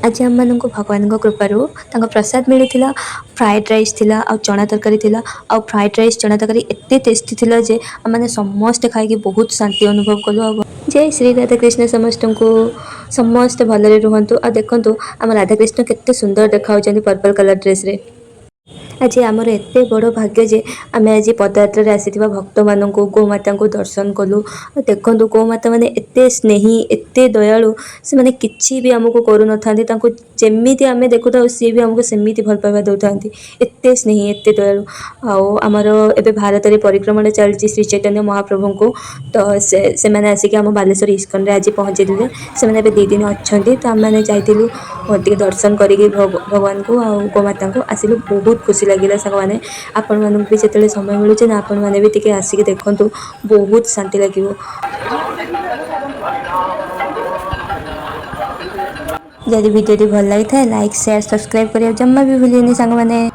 आज आम मानक भगवान कृपारू प्रसाद मिलता फ्राइड राइस थिला आ चना तरकारी थिला आ फ्राइड राइस चना तरकारी एते टेस्टी थिला जे आम समस्ते खाई बहुत शांति अनुभव कलु। जय श्री राधाकृष्ण समस्त को समस्त भलरे रुहतु आ देखु आम राधाकृष्ण केते सुंदर देखा पर्पल कलर ड्रेस रे। आज आमर एत बड़ भाग्य जे आम आज पदयात्रा आसीथिबा भक्त मानक गोमाता को दर्शन कलु। देखु गोमाता मैंने एत स्नेही एत दयालु से मैंने किसी भी आमको करू न था जमीती आम देखु था सी भी आमको सेमती भल पाइबा दौता एत स्नेही एत दयालु। आमर ए भारत में परिक्रमा चलती श्री चैतन्य महाप्रभु को तो से मैंने आसिक आम बालेश्वर इस्कन आज पहुँचे से मैंने 2 दिन अच्छा तो आम मैंने जाइलु दर्शन करी भगवान को आ गोमाता को आसिलु बहुत खुशी लगे सांग मैंने आपण मानक भी जिते समय मिलूँ ना आपण मैंने भी आसिक देखु बहुत शांति लगे। जदि वीडियो भल लगी था लाइक शेयर सब्सक्राइब करिए जम्मा भी भूलिए सांग मैंने।